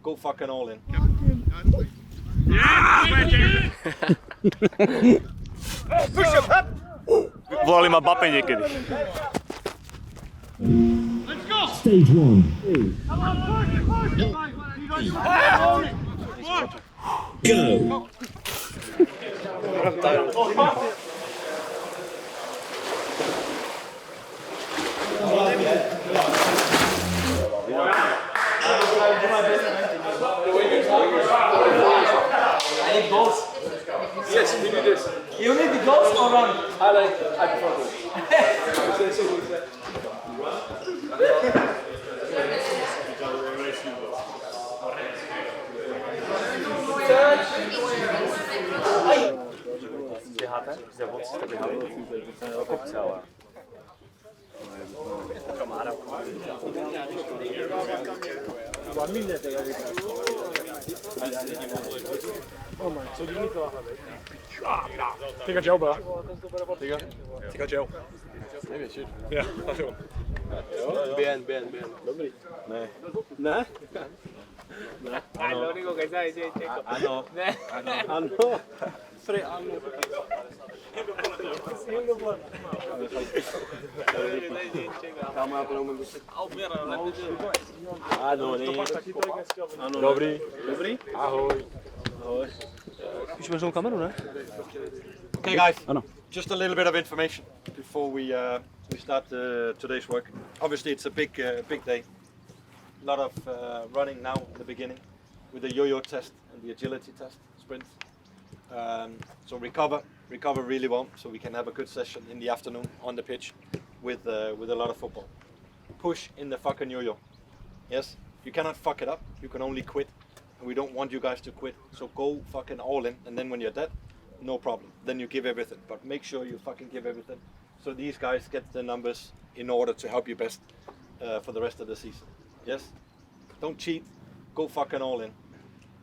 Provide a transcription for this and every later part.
go fucking all in. Push up, up! Volali ma Mbappé někdy. Stage 1. Go! I need goals. Yes, we do this. You need the goals or run? I prefer goals. Běháte? Jste moc jste běhali? Do kopce, ale... Take a gel, bro. Take a gel. Yeah, that's it. Bien. Dobrý. Ne. Ne? Ne. Lo único que sabe es checo. Ano. Ano. Free ano. Ano, ne. Ano. Dobrý. Dobrý? Ahoj. Ahoj. Už vezmou kameru, ne? Okay guys, Ano. just a little bit of information before we start today's work. Obviously it's a big day. A lot of running now in the beginning with the yo-yo test and the agility test, sprints. So recover really well so we can have a good session in the afternoon on the pitch with a lot of football. Push in the fucking yo-yo. Yes, you cannot fuck it up, you can only quit. And we don't want you guys to quit, so go fucking all in, and then when you're dead, no problem. Then you give everything, but make sure you fucking give everything. So these guys get the numbers in order to help you best for the rest of the season. Yes? Don't cheat, go fucking all in.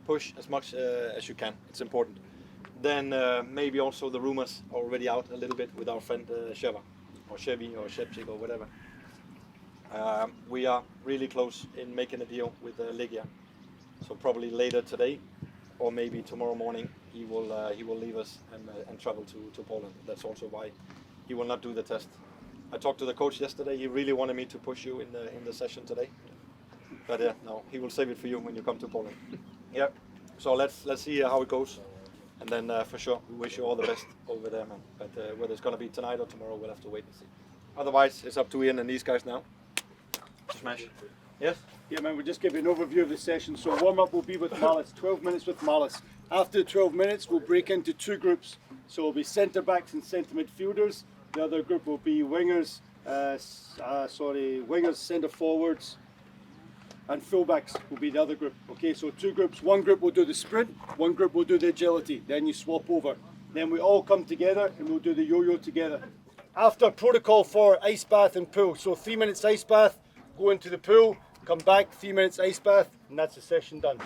Push as much as you can, it's important. Then maybe also the rumors are already out a little bit with our friend Sheva, or Chevy, or Shepchik, or whatever. We are really close in making a deal with Legia. So probably later today, or maybe tomorrow morning, he will leave us and travel to Poland. That's also why he will not do the test. I talked to the coach yesterday. He really wanted me to push you in the session today, but no, he will save it for you when you come to Poland. Yeah. So let's see how it goes, and then for sure we wish you all the best over there, man. But whether it's gonna be tonight or tomorrow, we'll have to wait and see. Otherwise, it's up to Ian and these guys now. Smash. Yes. Yeah, man, we'll just give you an overview of the session. So warm-up will be with Malice, 12 minutes with Malice. After the 12 minutes, we'll break into two groups. So it'll be centre-backs and centre midfielders. The other group will be wingers, wingers, centre-forwards, and full-backs will be the other group. Okay, so two groups. One group will do the sprint, one group will do the agility. Then you swap over. Then we all come together and we'll do the yo-yo together. After, protocol for ice bath and pool. So 3 minutes ice bath, go into the pool, come back, 3 minutes ice bath, and that's the session done.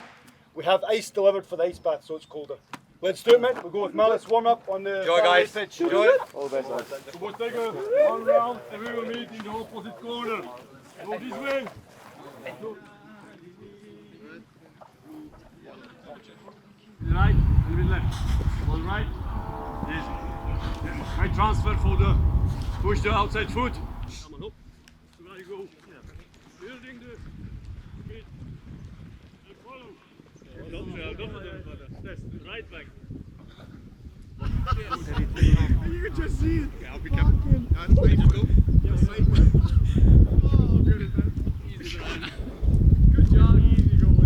We have ice delivered for the ice bath, so it's colder. Let's do it, mate. We'll go with Malice warm up on the guys. pitch. Enjoy it. All the best, lads. So we'll take one round and we will meet in the opposite corner. Go this way. Right, a little bit left. All right. Yes. Right transfer for the push the outside foot. Come on up. So there you go. Building the speed. And follow. Don't test. Right back. You can just see it. Yeah, I'll be careful. Just go. Yes. Oh, good at that. Easy man. Good job. Easy going.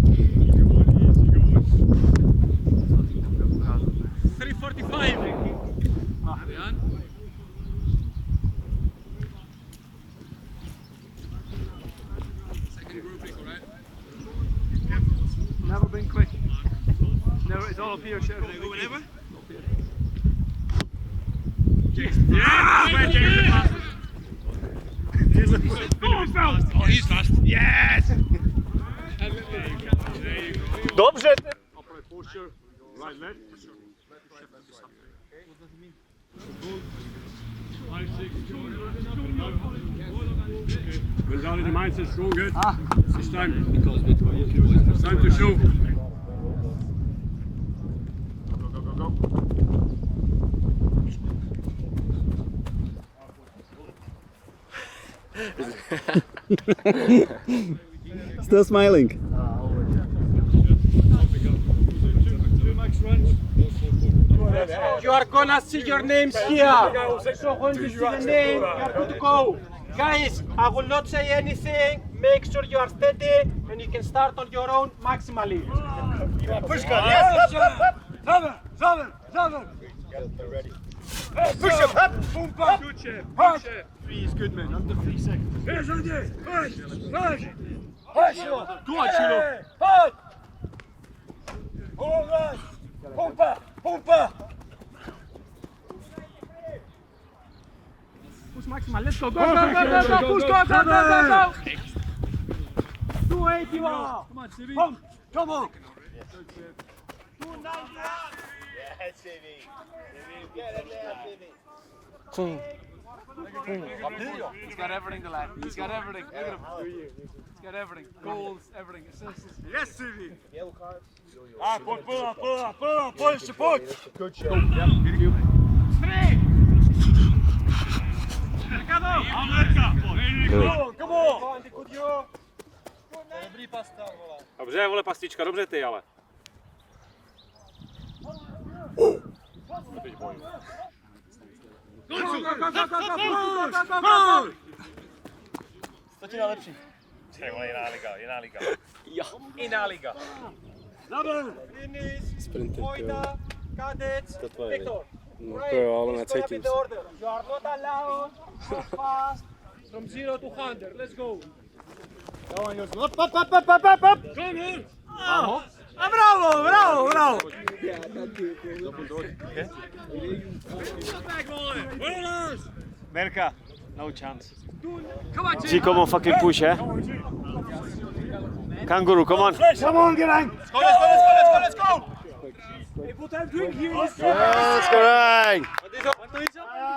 3:45. Second group, right? Never been quick. Never. It's all up here. Can I go whenever? Yeah! Oh, he's fast. Yes! Dobře! Upright posture. Right leg. Mentality, mindset, strong, good. This time. Time to show. Still smiling. You are gonna see your names here. So when you see the name, you are good to go. Guys, I will not say anything. Make sure you are steady and you can start on your own maximally. Push gun, yes! Push him, up! Good chef. Hard. Good chef. 3 is good, man. Under 3 seconds. Yes, Andy. Push. Push. Push! Go on, Chilo. Hard! Hold on! Pumpa! Pumpa! Push maximal. Let's go. Go, go, go, go, go. Push, go, go, go, go, go. 280 wow. Come on, Stevie. Pump! Come on! 290. Yes, Stevie. Get in there, Stevie. He's got everything, the lad. He's got everything. Look at him. He's got everything. Goals, everything. Assists. Yes, Stevie. Yellow cards. Ah, pull on, push. Good shot. Come on. Dobře, vole, pastička, dobře ty, ale. Stotina lepší. Jiná liga. Jiná liga. Finish. Vojta. Cadets. Victor. No to jo, ale necítím se. You are not allowed so fast from 0 to 100. Let's go. Up. Bravo. Merka, no chance. Come on, See, come on, fucking push, eh? Kangaroo, come on. Come on, Gerang. Let's go. Hey, what I'm doing here is... Yes, Gerang.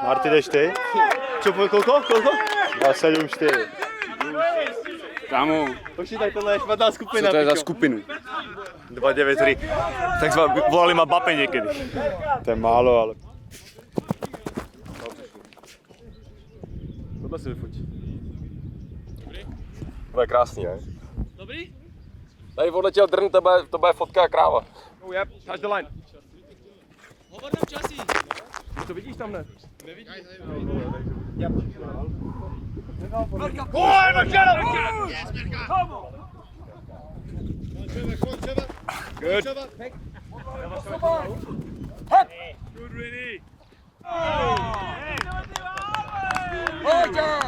Marty, jdeš ty? Co, kolko? 274. Kámo, Počítaj, tohle je špatná skupina. co to je za pičo. skupinu? 293. Tak jsme volali Mbappé někdy. To je málo, ale... Tohle si vyfotí. To je krásný, ne? Dobrý? Tady odletěl drn, to bude fotka a kráva. Oh, yep. Touch the line. Hovor nám časí. To vidíš tam, ne? Good. Good, Winnie. Good, Vojta.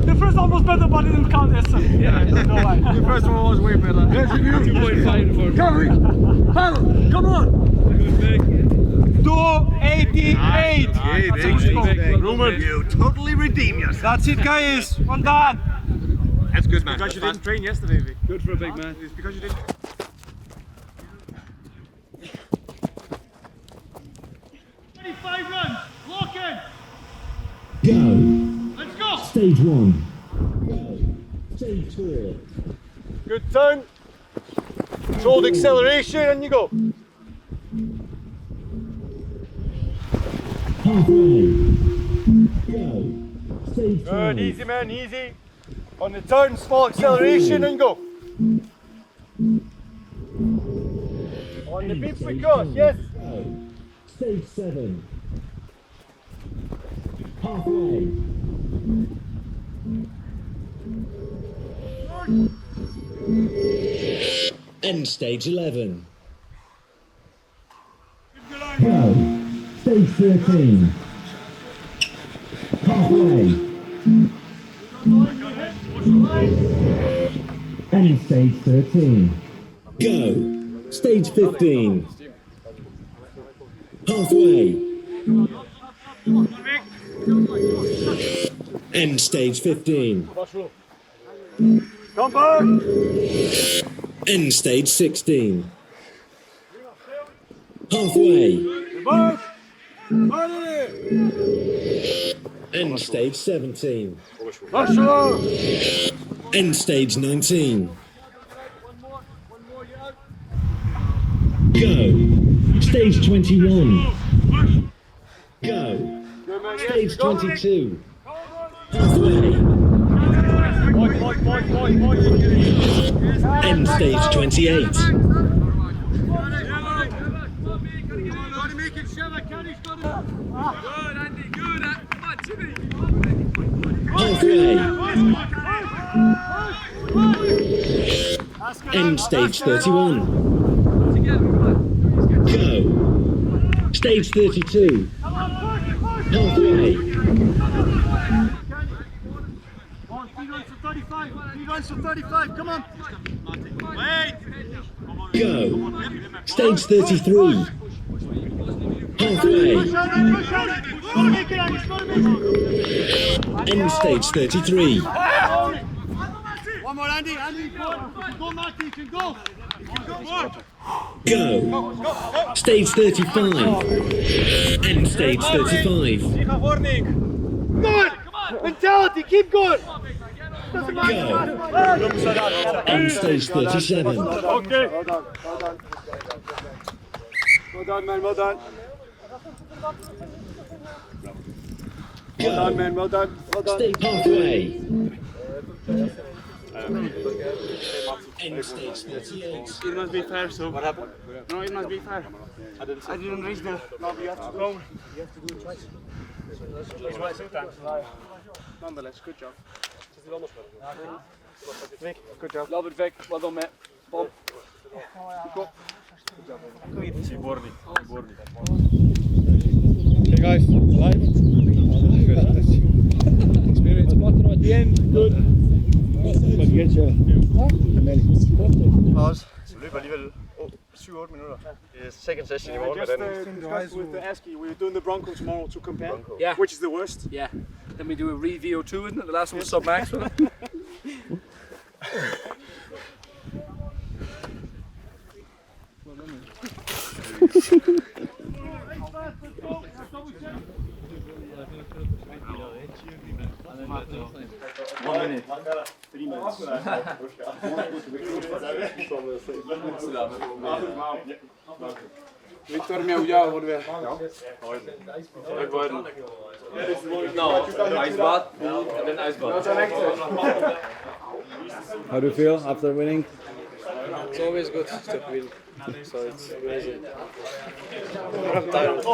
The first one was better, but it didn't count as no line. The first one was way better. 2.5 for Come on! good pick. 288! Roman, you totally redeem yourself. That's it, guys. Well done. That's good, man. Because you didn't train yesterday, Vic. Good for a big man. It's because you didn't. Runs. Lock in. Go. Let's go. Stage 1. Go. Stage 4. Good turn. Controlled acceleration, and you go. Halfway. Go. Stage 5. Good, easy, man, easy. On the turn, small acceleration, and go. On the beep we go, yes. Go. Stage 7. Halfway. End stage 11. Go. Stage 13. Halfway. End stage 13. Go. Stage 15. Halfway. End stage 15. Come back. End stage 16. Halfway. Back. End stage 17. End stage 19. Go. Stage 21. Go. Stage 22. Halfway. End stage 28. Halfway. End stage 31. Go. Stage 32. Halfway. Come on. Go. Stage 33. Halfway. End stage 33. One more, Andy. Andy, go, Marty. You can go. Go. Stage 35. End stage 35. Good! Mentality, keep going! Go. End stage 37. Okay. Well done, man, well done. Go. Well done, man, well done. Well done. Stay halfway. End stage 38. It must be fair, so. What happened? No, it must be fair. I didn't reach the. No, you have to go. Nonetheless, good job. Vic, good job. Love it, Vic. Well done, mate. Bob. Go. Hey guys, alive? Experience 4 at the end, good. Pause. Så løber alligevel 7-8 minutter. Second session i morgen med den. Discuss with the Aski. We're doing the Bronco tomorrow to compare. Yeah. Which is the worst? Yeah. Then we do a re-VO2, isn't it? The last one was sub-max, wasn't it? Viktor mě udělal o 2. No, ice bath, and then ice bath. How do you feel after winning? It's always good to win, so it's amazing. I'm tired.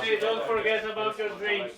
Hey, don't forget about your drinks.